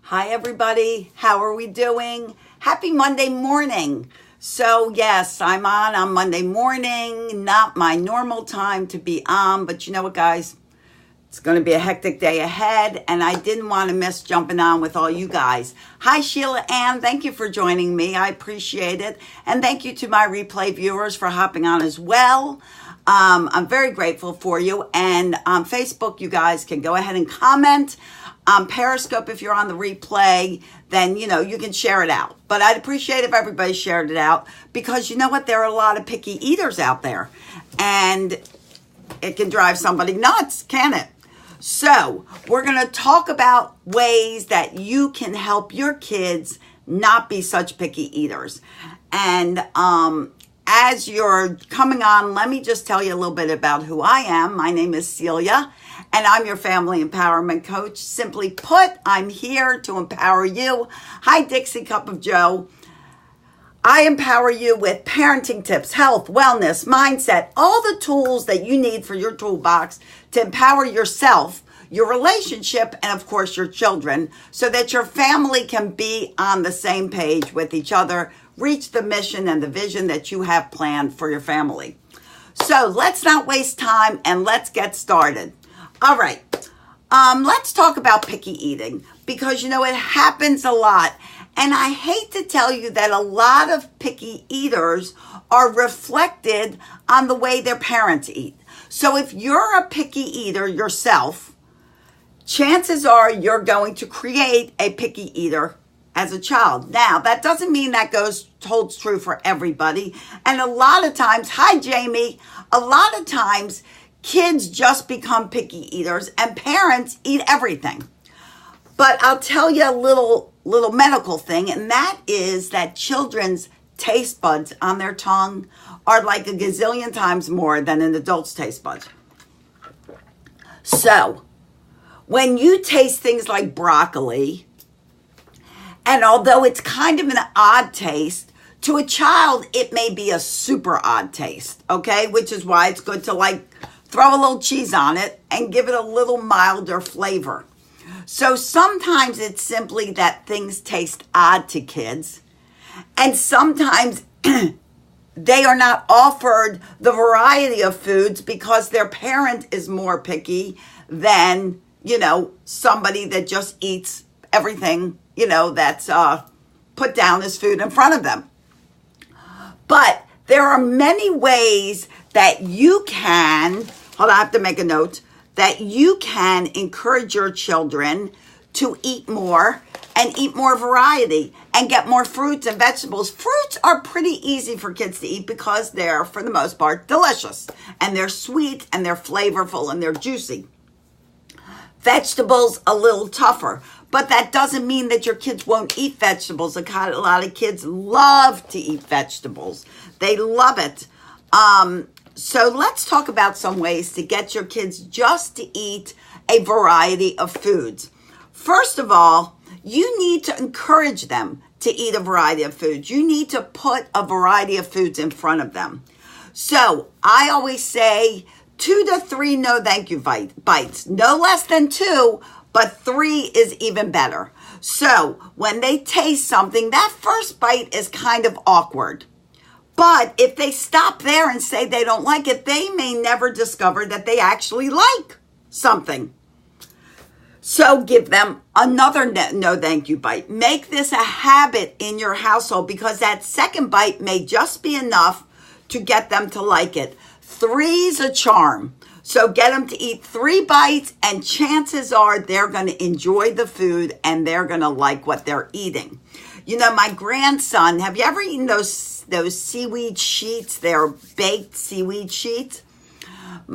Hi, everybody. How are we doing? Happy Monday morning. So, yes, I'm on Monday morning. Not my normal time to be on, but you know what, guys? It's going to be a hectic day ahead, and I didn't want to miss jumping on with all you guys. Hi, Sheila Ann. Thank you for joining me. I appreciate it. And thank you to my replay viewers for hopping on as well. I'm very grateful for you. And on Facebook, you guys can go ahead and comment. Periscope, if you're on the replay, then, you can share it out. But I'd appreciate if everybody shared it out because you know what? There are a lot of picky eaters out there. And it can drive somebody nuts, can it? So we're going to talk about ways that you can help your kids not be such picky eaters. And as you're coming on, let me just tell you a little bit about who I am. My name is Celia, and I'm your family empowerment coach. Simply put, I'm here to empower you. Hi, Dixie Cup of Joe. I empower you with parenting tips, health, wellness, mindset, all the tools that you need for your toolbox to empower yourself, your relationship, and of course your children, so that your family can be on the same page with each other, reach the mission and the vision that you have planned for your family. So let's not waste time and let's get started. All right, let's talk about picky eating because, it happens a lot. And I hate to tell you that a lot of picky eaters are reflected on the way their parents eat. So if you're a picky eater yourself, chances are you're going to create a picky eater as a child. Now, that doesn't mean that holds true for everybody. And a lot of times, hi Jamie, a lot of times kids just become picky eaters and parents eat everything. But I'll tell you a little medical thing, and that is that children's taste buds on their tongue are like a gazillion times more than an adult's taste buds. So, when you taste things like broccoli, and although it's kind of an odd taste, to a child, it may be a super odd taste, okay? Which is why it's good to throw a little cheese on it and give it a little milder flavor. So sometimes it's simply that things taste odd to kids, and sometimes they are not offered the variety of foods because their parent is more picky than, somebody that just eats everything, that's put down as food in front of them. But there are many ways that you can, hold on, I have to make a note, that you can encourage your children to eat more and eat more variety and get more fruits and vegetables. Fruits are pretty easy for kids to eat because they're, for the most part, delicious. And they're sweet and they're flavorful and they're juicy. Vegetables, a little tougher. But that doesn't mean that your kids won't eat vegetables. A lot of kids love to eat vegetables. They love it. So let's talk about some ways to get your kids just to eat a variety of foods. First of all, you need to encourage them to eat a variety of foods. You need to put a variety of foods in front of them. So I always say 2 to 3 no thank you bites. No less than 2, but 3 is even better. So when they taste something, that first bite is kind of awkward. But if they stop there and say they don't like it, they may never discover that they actually like something. So give them another no thank you bite. Make this a habit in your household because that second bite may just be enough to get them to like it. 3's a charm. So get them to eat 3 bites and chances are they're going to enjoy the food and they're going to like what they're eating. My grandson, have you ever eaten those seaweed sheets? They're baked seaweed sheets.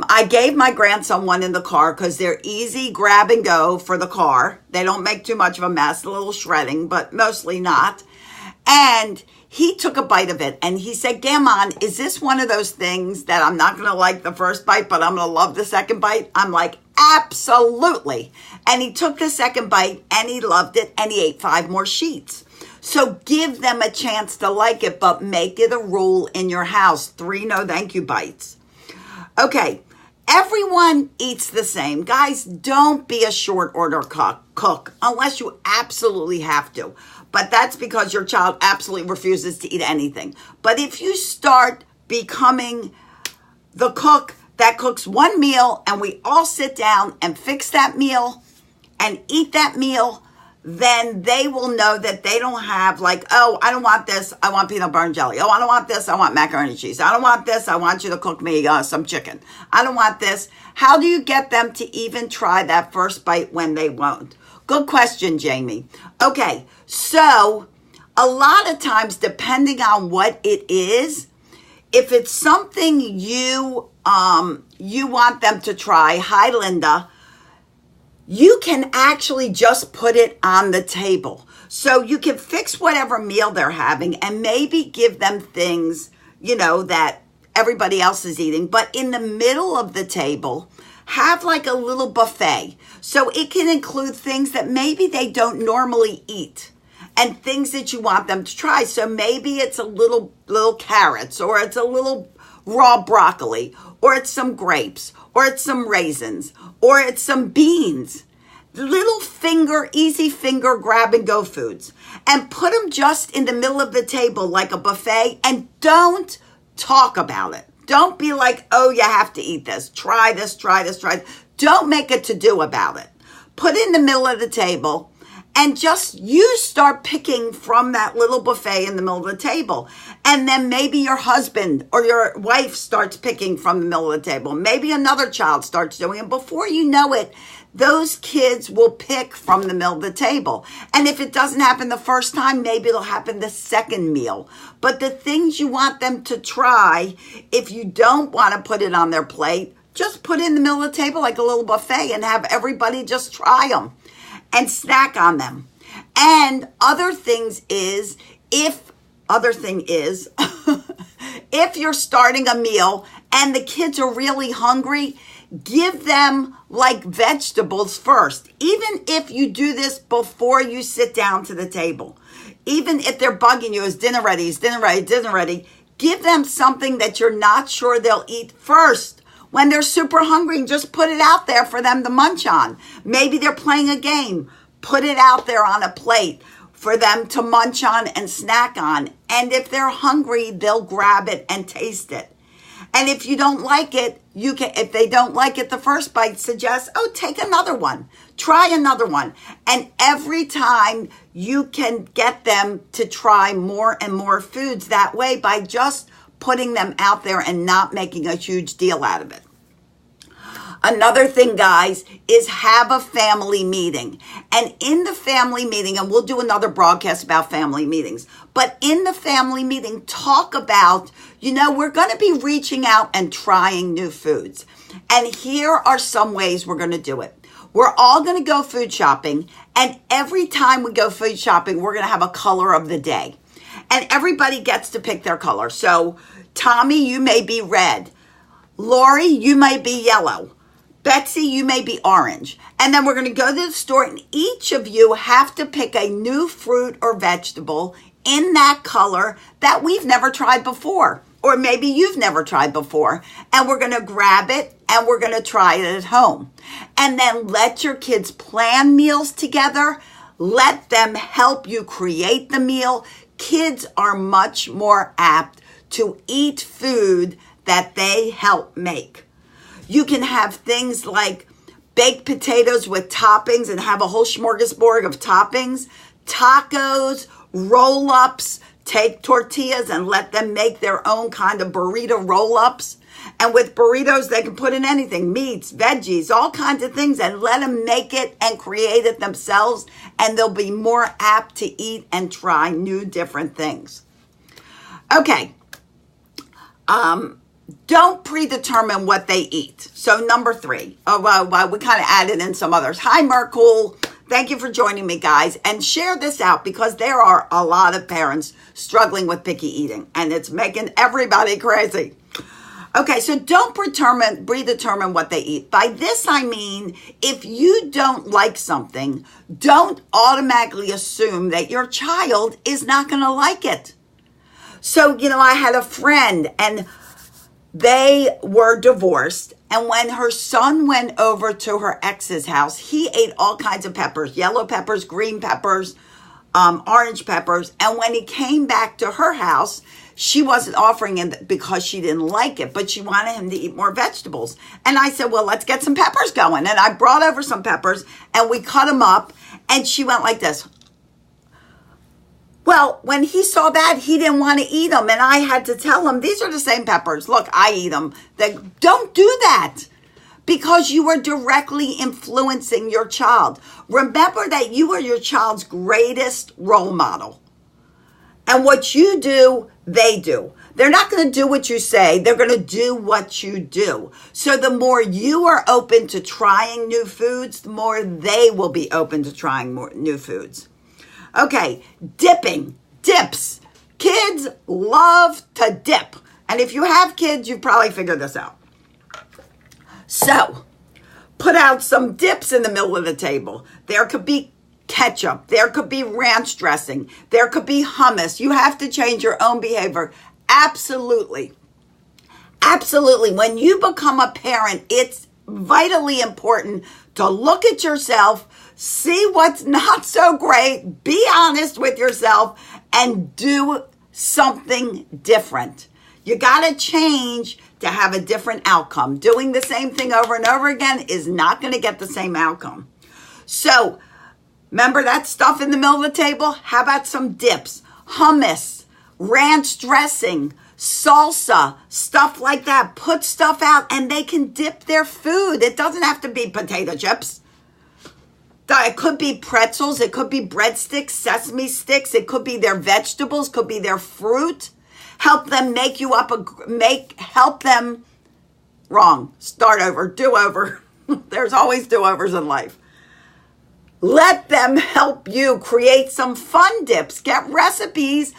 I gave my grandson one in the car because they're easy grab and go for the car. They don't make too much of a mess, a little shredding, but mostly not. And he took a bite of it and he said, Gammon, is this one of those things that I'm not going to like the first bite, but I'm going to love the second bite? I'm like, absolutely. And he took the second bite and he loved it and he ate 5 more sheets. So give them a chance to like it, but make it a rule in your house. 3 no thank you bites. Okay, Everyone eats the same. Guys, don't be a short order cook unless you absolutely have to. But that's because your child absolutely refuses to eat anything. But if you start becoming the cook that cooks one meal and we all sit down and fix that meal and eat that meal, then they will know that they don't have like, oh, I don't want this, I want peanut butter and jelly. Oh, I don't want this, I want macaroni and cheese. I don't want this, I want you to cook me some chicken. I don't want this. How do you get them to even try that first bite when they won't? Good question, Jamie. Okay, so a lot of times, depending on what it is, if it's something you want them to try, hi, Linda, you can actually just put it on the table. So you can fix whatever meal they're having and maybe give them things, that everybody else is eating. But in the middle of the table, have like a little buffet. So it can include things that maybe they don't normally eat and things that you want them to try. So maybe it's a little carrots, or it's a little raw broccoli, or it's some grapes, or it's some raisins, or it's some beans. Easy finger grab and go foods. And put them just in the middle of the table like a buffet, and don't talk about it. Don't be like, oh, you have to eat this. Try this, try this, try this. Don't make a to-do about it. Put it in the middle of the table and just you start picking from that little buffet in the middle of the table. And then maybe your husband or your wife starts picking from the middle of the table. Maybe another child starts doing it. Before you know it, those kids will pick from the middle of the table. And if it doesn't happen the first time, maybe it'll happen the second meal. But the things you want them to try, if you don't want to put it on their plate, just put it in the middle of the table like a little buffet and have everybody just try them and snack on them. And if you're starting a meal and the kids are really hungry, give them like vegetables first. Even if you do this before you sit down to the table. Even if they're bugging you, is dinner ready, dinner ready, give them something that you're not sure they'll eat first. When they're super hungry, just put it out there for them to munch on. Maybe they're playing a game. Put it out there on a plate for them to munch on and snack on. And if they're hungry, they'll grab it and taste it. And if you don't like it, if they don't like it the first bite, suggest, take another one. Try another one. And every time you can get them to try more and more foods that way by just putting them out there and not making a huge deal out of it. Another thing, guys, is have a family meeting. And in the family meeting, and we'll do another broadcast about family meetings, but in the family meeting, talk about, we're going to be reaching out and trying new foods. And here are some ways we're going to do it. We're all going to go food shopping. And every time we go food shopping, we're going to have a color of the day. And everybody gets to pick their color. So, Tommy, you may be red. Lori, you may be yellow. Betsy, you may be orange. And then we're going to go to the store, and each of you have to pick a new fruit or vegetable in that color that we've never tried before. Or maybe you've never tried before. And we're going to grab it and we're going to try it at home. And then let your kids plan meals together. Let them help you create the meal. Kids are much more apt to eat food that they help make. You can have things like baked potatoes with toppings and have a whole smorgasbord of toppings, tacos, roll-ups. Take tortillas and let them make their own kind of burrito roll-ups. And with burritos, they can put in anything, meats, veggies, all kinds of things, and let them make it and create it themselves. And they'll be more apt to eat and try new different things. Okay. Don't predetermine what they eat. So number 3. We kind of added in some others. Hi, Mercool. Thank you for joining me, guys. And share this out because there are a lot of parents struggling with picky eating. And it's making everybody crazy. Okay, so don't predetermine what they eat. By this, I mean, if you don't like something, don't automatically assume that your child is not going to like it. So, I had a friend, and They were divorced, and when her son went over to her ex's house, he ate all kinds of peppers, yellow peppers, green peppers, orange peppers. And when he came back to her house, she wasn't offering him because she didn't like it, but she wanted him to eat more vegetables. And I said, well, let's get some peppers going. And I brought over some peppers, and we cut them up, and she went like this. Well, when he saw that, he didn't want to eat them, and I had to tell him, these are the same peppers. Look, I eat them. Don't do that, because you are directly influencing your child. Remember that you are your child's greatest role model. And what you do, they do. They're not going to do what you say. They're going to do what you do. So the more you are open to trying new foods, the more they will be open to trying more new foods. Okay, dips. Kids love to dip. And if you have kids, you've probably figured this out. So, put out some dips in the middle of the table. There could be ketchup. There could be ranch dressing. There could be hummus. You have to change your own behavior. Absolutely. Absolutely. When you become a parent, it's vitally important to look at yourself, see what's not so great, be honest with yourself, and do something different. You got to change to have a different outcome. Doing the same thing over and over again is not going to get the same outcome. So, remember that stuff in the middle of the table? How about some dips, hummus, ranch dressing, salsa, stuff like that. Put stuff out and they can dip their food. It doesn't have to be potato chips. It could be pretzels. It could be breadsticks, sesame sticks. It could be their vegetables, could be their fruit. Help them help them start over, do over. There's always do-overs in life. Let them help you create some fun dips. Get recipes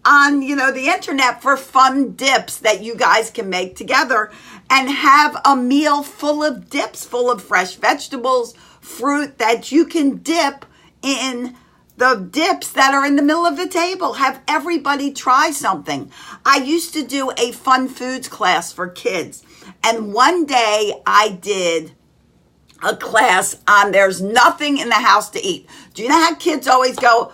on, the internet for fun dips that you guys can make together and have a meal full of dips, full of fresh vegetables, fruit that you can dip in the dips that are in the middle of the table. Have everybody try something. I used to do a fun foods class for kids. And one day I did a class on there's nothing in the house to eat. Do you know how kids always go,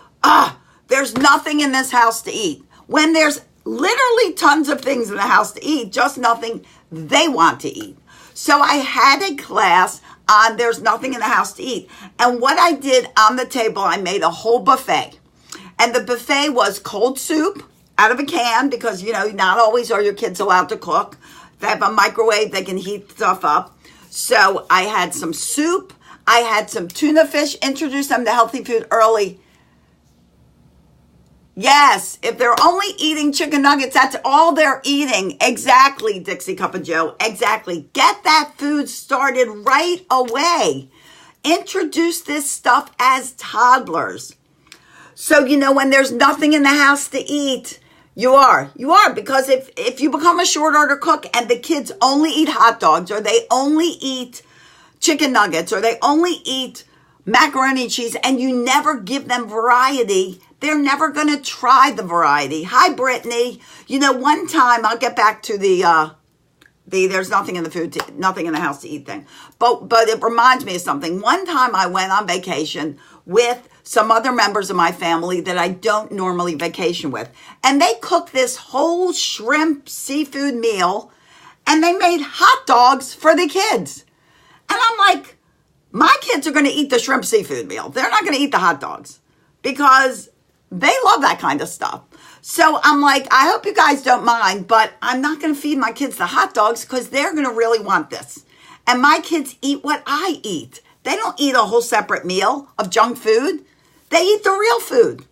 there's nothing in this house to eat? When there's literally tons of things in the house to eat, just nothing they want to eat. So I had a class on there's nothing in the house to eat. And what I did on the table, I made a whole buffet. And the buffet was cold soup out of a can because, not always are your kids allowed to cook. If they have a microwave, they can heat stuff up. So I had some soup. I had some tuna fish. Introduce them to healthy food early. Yes, if they're only eating chicken nuggets, that's all they're eating. Exactly, Dixie Cup of Joe. Exactly. Get that food started right away. Introduce this stuff as toddlers. So, when there's nothing in the house to eat, you are, because if you become a short order cook and the kids only eat hot dogs or they only eat chicken nuggets or they only eat macaroni and cheese and you never give them variety, they're never going to try the variety. Hi, Brittany. One time, I'll get back to the there's nothing in the house to eat thing. But it reminds me of something. One time I went on vacation with some other members of my family that I don't normally vacation with. And they cooked this whole shrimp seafood meal and they made hot dogs for the kids. And I'm like, my kids are going to eat the shrimp seafood meal. They're not going to eat the hot dogs because they love that kind of stuff. So I'm like, I hope you guys don't mind, but I'm not going to feed my kids the hot dogs because they're going to really want this. And my kids eat what I eat. They don't eat a whole separate meal of junk food. They eat the real food.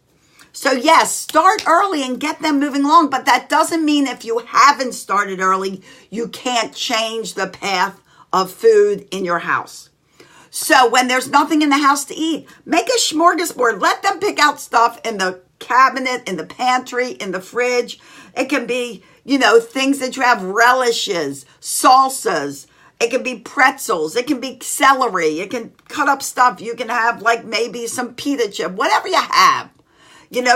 So yes, start early and get them moving along. But that doesn't mean if you haven't started early, you can't change the path of food in your house. So when there's nothing in the house to eat, make a smorgasbord. Let them pick out stuff in the cabinet, in the pantry, in the fridge. It can be, things that you have, relishes, salsas. It can be pretzels. It can be celery. You can cut up stuff. You can have maybe some pita chip, whatever you have.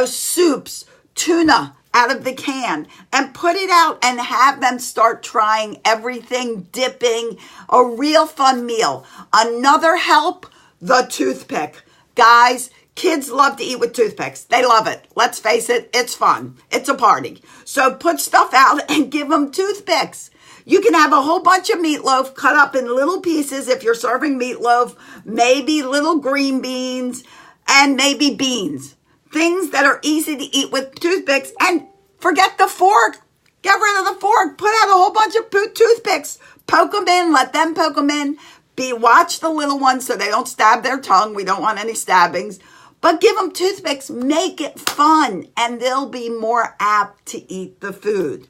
Soups, tuna out of the can and put it out and have them start trying everything, dipping, a real fun meal. Another help, the toothpick. Guys, kids love to eat with toothpicks. They love it. Let's face it, it's fun. It's a party. So put stuff out and give them toothpicks. You can have a whole bunch of meatloaf cut up in little pieces if you're serving meatloaf, maybe little green beans, and maybe beans. Things that are easy to eat with toothpicks. And forget the fork. Get rid of the fork. Put out a whole bunch of toothpicks. Poke them in. Let them poke them in. Watch the little ones so they don't stab their tongue. We don't want any stabbings. But give them toothpicks. Make it fun. And they'll be more apt to eat the food.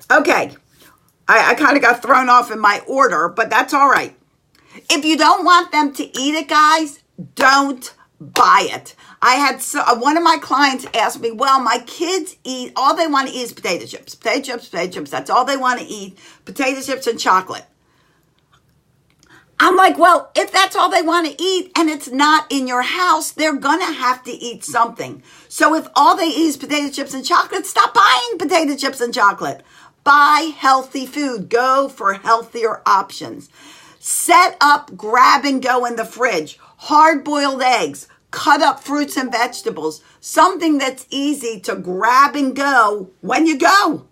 Okay. I kind of got thrown off in my order, but that's all right. If you don't want them to eat it, guys, don't buy it. I had one of my clients ask me, well, my kids eat, all they want to eat is potato chips. Potato chips, potato chips. That's all they want to eat. Potato chips and chocolate. I'm like, well, if that's all they want to eat and it's not in your house, they're going to have to eat something. So if all they eat is potato chips and chocolate, stop buying potato chips and chocolate. Buy healthy food. Go for healthier options. Set up grab and go in the fridge. Hard-boiled eggs. Cut up fruits and vegetables. Something that's easy to grab and go when you go.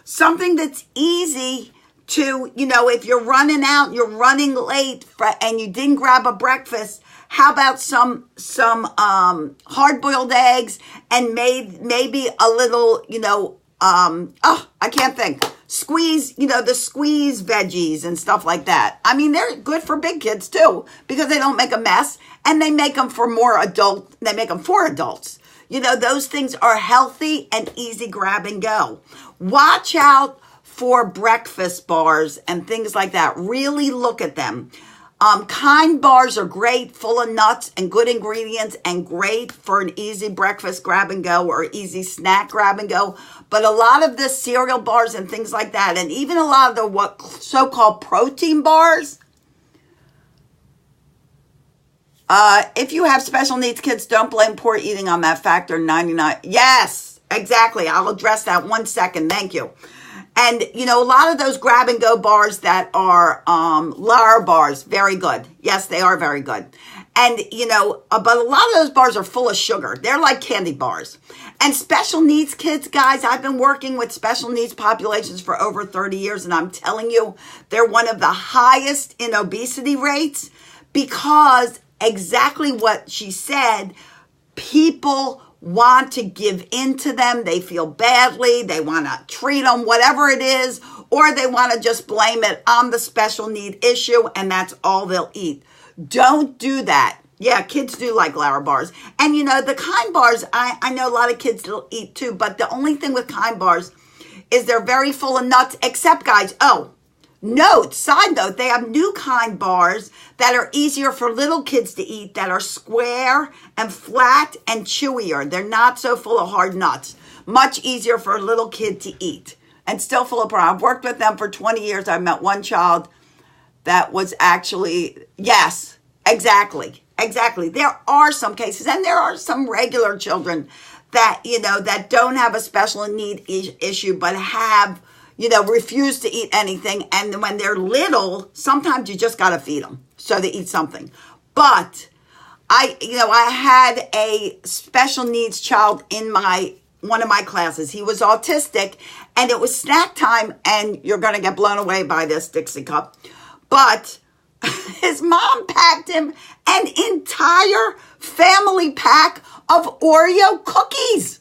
Something that's easy to, if you're running out, you're running late and you didn't grab a breakfast, how about some hard-boiled eggs and maybe a little, I can't think. Squeeze, the squeeze veggies and stuff like that. I mean, they're good for big kids too because they don't make a mess and they make them for they make them for adults. Those things are healthy and easy grab and go. Watch out for breakfast bars and things like that. Really look at them. Kind bars are great, full of nuts and good ingredients and great for an easy breakfast grab and go or easy snack grab and go. But a lot of the cereal bars and things like that, and even a lot of the what so-called protein bars, if you have special needs kids, don't blame poor eating on that factor 99. Yes, exactly. I'll address that 1 second. Thank you. And, a lot of those grab and go bars that are Lara bars, very good. Yes, they are very good. And, but a lot of those bars are full of sugar. They're like candy bars. And special needs kids, guys, I've been working with special needs populations for over 30 years. And I'm telling you, they're one of the highest in obesity rates because exactly what she said, people want to give in to them. They feel badly. They want to treat them, whatever it is, or they want to just blame it on the special need issue, and that's all they'll eat. Don't do that. Yeah, kids do like Lara bars. And, the kind bars, I know a lot of kids will eat too, but the only thing with kind bars is they're very full of nuts, except, guys, side note, they have new kind bars that are easier for little kids to eat that are square and flat and chewier. They're not so full of hard nuts. Much easier for a little kid to eat and still full of protein. I've worked with them for 20 years. I met one child that was actually, yes, exactly. There are some cases, and there are some regular children that, that don't have a special need issue, but have, refuse to eat anything. And when they're little, sometimes you just got to feed them so they eat something. But I had a special needs child in one of my classes. He was autistic and it was snack time, and you're going to get blown away by this Dixie cup. But his mom packed him an entire family pack of Oreo cookies.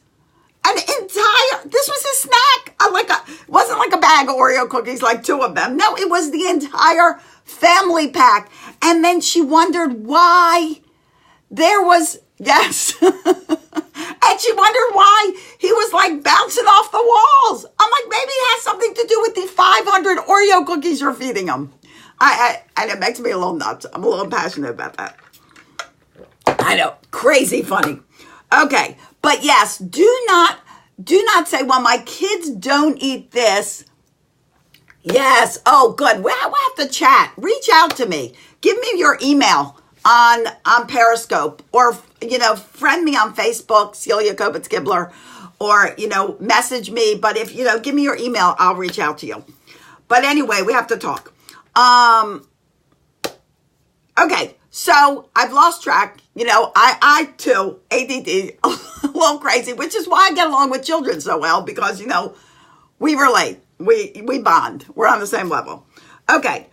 This was his snack. It wasn't like a bag of Oreo cookies, like 2 of them. No, it was the entire family pack. And then she wondered why there was, yes. And she wondered why he was like bouncing off the walls. I'm like, maybe it has something to do with the 500 Oreo cookies you're feeding him. And it makes me a little nuts. I'm a little passionate about that. I know, crazy funny. Okay, but yes, do not say, well, my kids don't eat this. Yes, oh, good. We'll have to chat. Reach out to me. Give me your email on Periscope, or, friend me on Facebook, Celia Kopitz-Gibler, or, message me. But if, give me your email, I'll reach out to you. But anyway, we have to talk. Okay, so I've lost track. I too, ADD, a little crazy, which is why I get along with children so well, because, we relate. We bond. We're on the same level. Okay,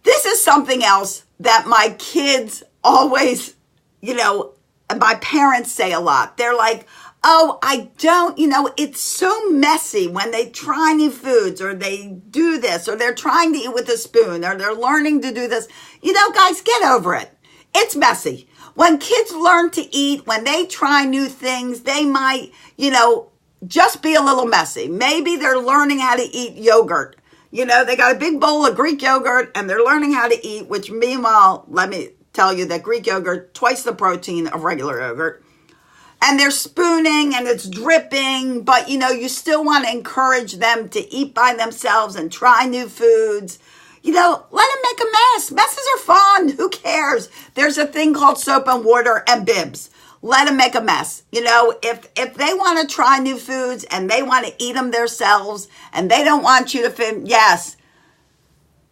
this is something else that my kids always, my parents say a lot. They're like, oh, I don't, it's so messy when they try new foods, or they do this, or they're trying to eat with a spoon, or they're learning to do this. Guys, get over it. It's messy. When kids learn to eat, when they try new things, they might, just be a little messy. Maybe they're learning how to eat yogurt. They got a big bowl of Greek yogurt and they're learning how to eat, which meanwhile, let me tell you that Greek yogurt, twice the protein of regular yogurt. And they're spooning and it's dripping, but you still want to encourage them to eat by themselves and try new foods. Let them make a mess. Messes are fun. Who cares? There's a thing called soap and water and bibs. Let them make a mess. If they want to try new foods and they want to eat them themselves and they don't want you to yes,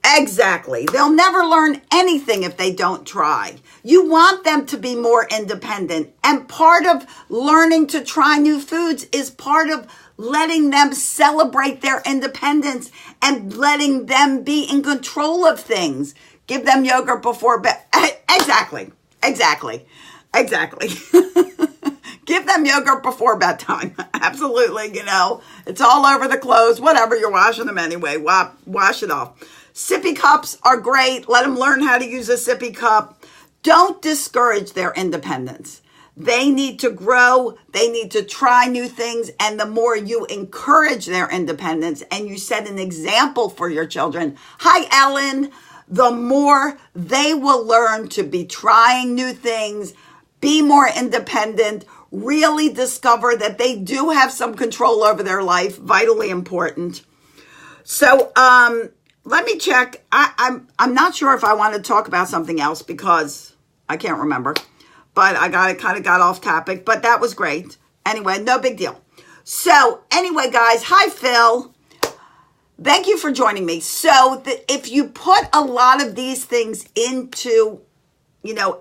exactly. They'll never learn anything if they don't try. You want them to be more independent. And part of learning to try new foods is part of letting them celebrate their independence and letting them be in control of things. Give them yogurt before bed. Exactly. Give them yogurt before bedtime. Absolutely, it's all over the clothes, whatever, you're washing them anyway. Wash it off. Sippy cups are great. Let them learn how to use a sippy cup. Don't discourage their independence. They need to grow. They need to try new things. And the more you encourage their independence and you set an example for your children, hi, Ellen, the more they will learn to be trying new things, be more independent, really discover that they do have some control over their life, vitally important. So let me check. I'm not sure if I want to talk about something else because I can't remember. But I kind of got off topic, but that was great. Anyway, no big deal. So anyway, guys, hi, Phil. Thank you for joining me. So if you put a lot of these things into,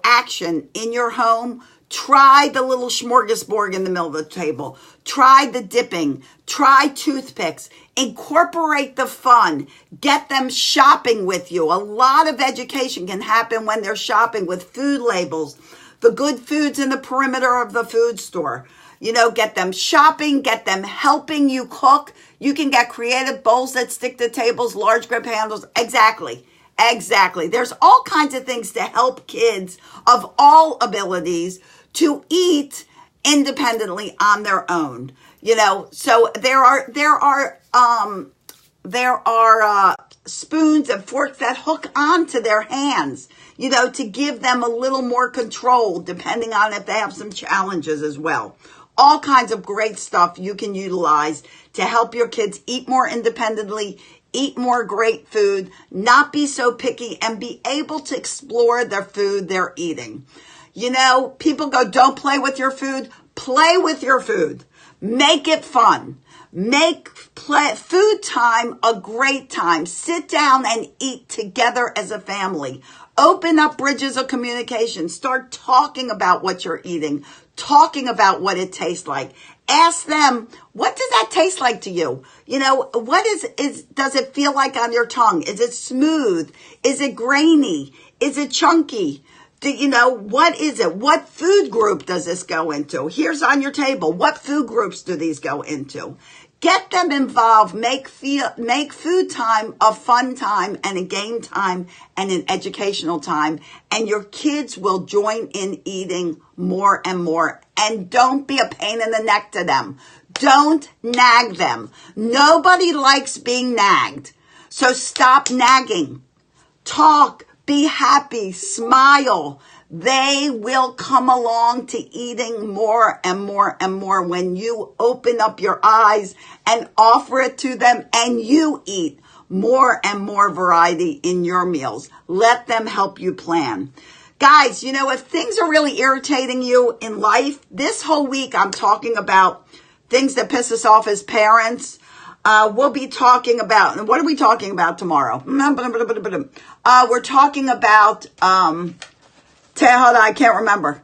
action in your home, try the little smorgasbord in the middle of the table. Try the dipping. Try toothpicks. Incorporate the fun. Get them shopping with you. A lot of education can happen when they're shopping with food labels. The good foods in the perimeter of the food store. Get them shopping, get them helping you cook. You can get creative bowls that stick to tables, large grip handles. Exactly. There's all kinds of things to help kids of all abilities to eat independently on their own. So there are spoons and forks that hook onto their hands, to give them a little more control, depending on if they have some challenges as well. All kinds of great stuff you can utilize to help your kids eat more independently, eat more great food, not be so picky, and be able to explore the food they're eating. People go, don't play with your food. Play with your food. Make it fun. Make food time a great time. Sit down and eat together as a family. Open up bridges of communication. Start talking about what you're eating. Talking about what it tastes like. Ask them, what does that taste like to you? What does it feel like on your tongue? Is it smooth? Is it grainy? Is it chunky? What is it? What food group does this go into? Here's on your table. What food groups do these go into? Get them involved. Make food time a fun time and a game time and an educational time. And your kids will join in eating more and more. And don't be a pain in the neck to them. Don't nag them. Nobody likes being nagged. So stop nagging. Talk. Be happy. Smile. They will come along to eating more and more and more when you open up your eyes and offer it to them and you eat more and more variety in your meals. Let them help you plan. Guys, if things are really irritating you in life, this whole week I'm talking about things that piss us off as parents. We'll be talking about, and what are we talking about tomorrow? We're talking about, I can't remember.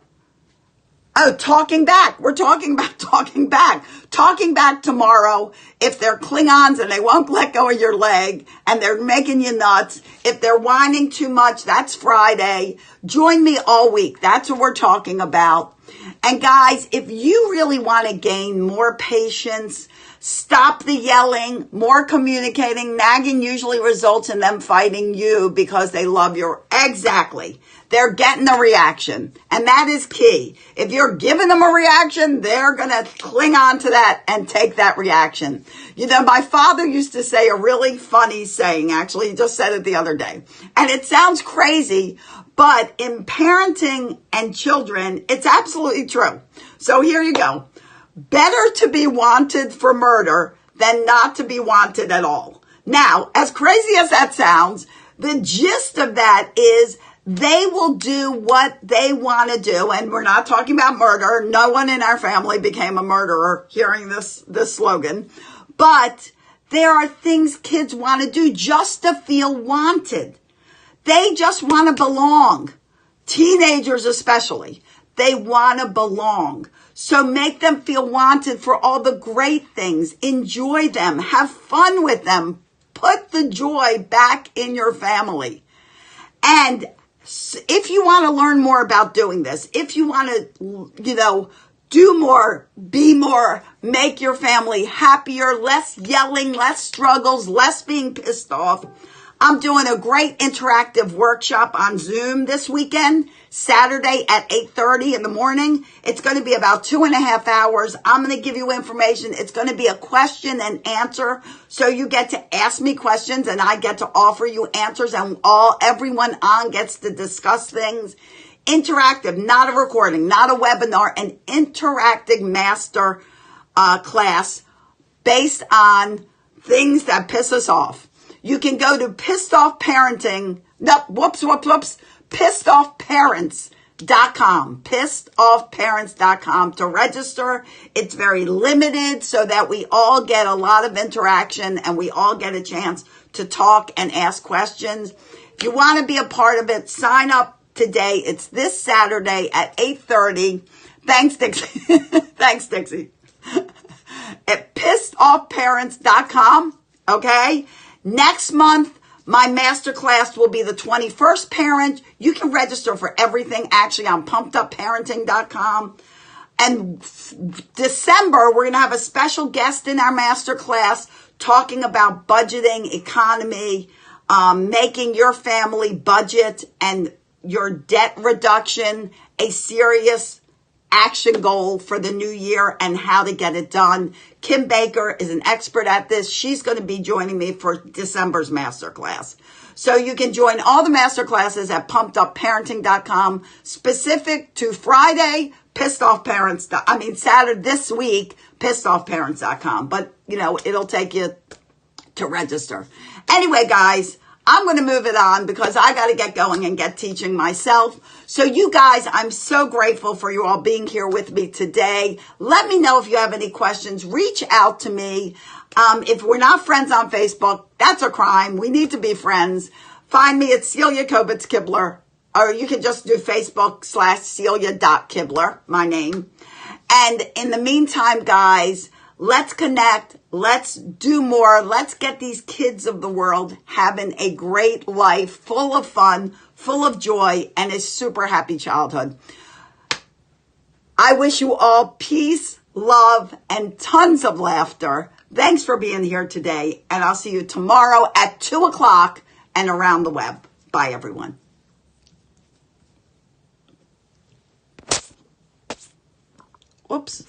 Oh, talking back. We're talking about talking back. Talking back tomorrow. If they're Klingons and they won't let go of your leg and they're making you nuts. If they're whining too much, that's Friday. Join me all week. That's what we're talking about. And guys, if you really want to gain more patience, stop the yelling, more communicating. Nagging usually results in them fighting you because they love you. Exactly. They're getting a reaction. And that is key. If you're giving them a reaction, they're going to cling on to that and take that reaction. You know, my father used to say a really funny saying. Actually, he just said it the other day. And it sounds crazy, but in parenting and children, it's absolutely true. So here you go. Better to be wanted for murder than not to be wanted at all. Now, as crazy as that sounds, the gist of that is they will do what they want to do. And we're not talking about murder. No one in our family became a murderer hearing this slogan. But there are things kids want to do just to feel wanted. They just want to belong. Teenagers especially. They want to belong. So make them feel wanted for all the great things. Enjoy them. Have fun with them. Put the joy back in your family. And if you want to learn more about doing this, if you want to, do more, be more, make your family happier, less yelling, less struggles, less being pissed off, I'm doing a great interactive workshop on Zoom this weekend, Saturday at 8:30 in the morning. It's going to be about 2.5 hours. I'm going to give you information. It's going to be a question and answer. So you get to ask me questions and I get to offer you answers, and everyone on gets to discuss things. Interactive, not a recording, not a webinar, an interactive master class based on things that piss us off. You can go to pissedoffparents.com to register. It's very limited so that we all get a lot of interaction and we all get a chance to talk and ask questions. If you want to be a part of it, sign up today. It's this Saturday at 8:30. Thanks, Dixie. Thanks, Dixie. At pissedoffparents.com. Okay. Next month, my masterclass will be the 21st parent. You can register for everything actually on pumpedupparenting.com. And December, we're going to have a special guest in our masterclass talking about budgeting, economy, making your family budget and your debt reduction a serious action goal for the new year and how to get it done. Kim Baker is an expert at this. She's going to be joining me for December's masterclass. So you can join all the masterclasses at pumpedupparenting.com, specific to Friday, Saturday this week, pissedoffparents.com. But, it'll take you to register. Anyway, guys, I'm going to move it on because I got to get going and get teaching myself. So you guys, I'm so grateful for you all being here with me today. Let me know if you have any questions. Reach out to me. If we're not friends on Facebook, that's a crime. We need to be friends. Find me at Celia Kobitz Kibler, or you can just do Facebook/Celia.Kibler, my name. And in the meantime, guys, let's connect. Let's do more. Let's get these kids of the world having a great life, full of fun, full of joy, and a super happy childhood. I wish you all peace, love, and tons of laughter. Thanks for being here today, and I'll see you tomorrow at 2:00 and around the web. Bye, everyone. Whoops.